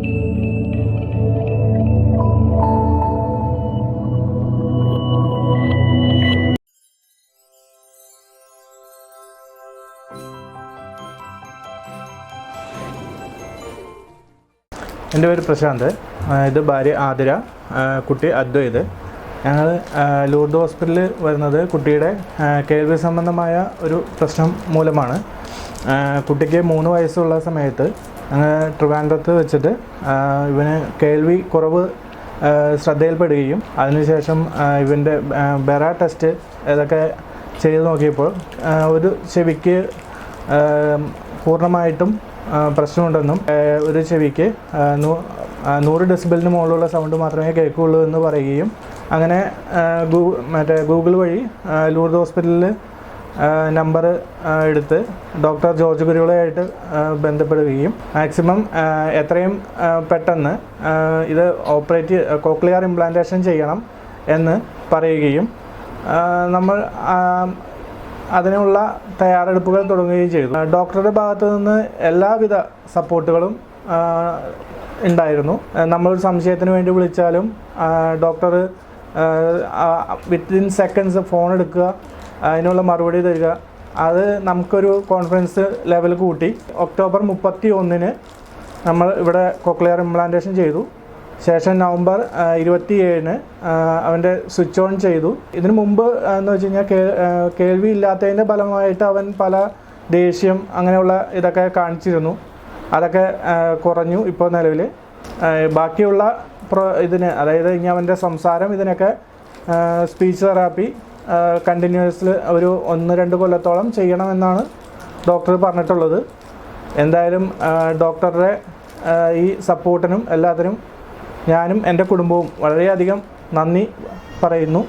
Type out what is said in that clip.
എൻ്റെ പേര് പ്രശാന്ത്. ഇത് ഭാര്യ ആതിര, കുട്ടി അദ്വൈത്. ഞങ്ങൾ ലൂർദ് ഹോസ്പിറ്റലിൽ വരുന്നത് കുട്ടിയുടെ കേൾവി സംബന്ധമായ ഒരു പ്രശ്നം മൂലമാണ്. കുട്ടിക്ക് 3 വയസ്സുള്ള സമയത്ത് ട്രിവാൻഡ്രത്ത് വെച്ചിട്ട് ഇവന് കേൾവി കുറവ് ശ്രദ്ധയിൽപ്പെടുകയും അതിനുശേഷം ഇവൻ്റെ ബെറ ടെസ്റ്റ് ഇതൊക്കെ ചെയ്ത് നോക്കിയപ്പോൾ ഒരു ചെവിക്ക് പൂർണ്ണമായിട്ടും പ്രശ്നമുണ്ടെന്നും ഒരു ചെവിക്ക് 100 ഡെസിബലിന് മുകളിലുള്ള സൗണ്ട് മാത്രമേ കേൾക്കുകയുള്ളൂ എന്ന് പറയുകയും അങ്ങനെ ഗൂഗിൾ വഴി ലൂർദ് ഹോസ്പിറ്റലിൽ നമ്പർ എടുത്ത് ഡോക്ടർ ജോർജ് കുരുവിളയായിട്ട് ബന്ധപ്പെടുകയും മാക്സിമം എത്രയും പെട്ടെന്ന് ഇത് കോക്ലിയർ ഇംപ്ലാന്റേഷൻ ചെയ്യണം എന്ന് പറയുകയും നമ്മൾ അതിനുള്ള തയ്യാറെടുപ്പുകൾ തുടങ്ങുകയും ചെയ്തു. ഡോക്ടറുടെ ഭാഗത്തു നിന്ന് എല്ലാവിധ സപ്പോർട്ടുകളും ഉണ്ടായിരുന്നു. നമ്മളൊരു സംശയത്തിന് വേണ്ടി വിളിച്ചാലും ഡോക്ടർ വിത്തിൻ സെക്കൻഡ്സ് ഫോൺ എടുക്കുക, അതിനുള്ള മറുപടി തരിക. അത് നമുക്കൊരു കോൺഫിഡൻസ് ലെവൽ കൂട്ടി. ഒക്ടോബർ 31 നമ്മൾ ഇവിടെ കോക്ലിയർ ഇംപ്ലാന്റേഷൻ ചെയ്തു. ശേഷം നവംബർ 27 അവൻ്റെ സ്വിച്ച് ഓൺ ചെയ്തു. ഇതിനു മുമ്പ് എന്ന് വെച്ച് കഴിഞ്ഞാൽ കേൾവി ഇല്ലാത്തതിൻ്റെ ഫലമായിട്ട് അവൻ പല ദേഷ്യം അങ്ങനെയുള്ള ഇതൊക്കെ കാണിച്ചിരുന്നു. അതൊക്കെ കുറഞ്ഞു ഇപ്പോൾ നിലവിൽ. ബാക്കിയുള്ള ഇതിന്, അതായത് ഇനി അവൻ്റെ സംസാരം ഇതിനൊക്കെ സ്പീച്ച് തെറാപ്പി കണ്ടിന്യൂസ്ലി ഒരു 1-2 കൊല്ലത്തോളം ചെയ്യണമെന്നാണ് ഡോക്ടർ പറഞ്ഞിട്ടുള്ളത്. എന്തായാലും ഡോക്ടറുടെ ഈ സപ്പോർട്ടിനും എല്ലാത്തിനും ഞാനും എൻ്റെ കുടുംബവും വളരെയധികം നന്ദി പറയുന്നു.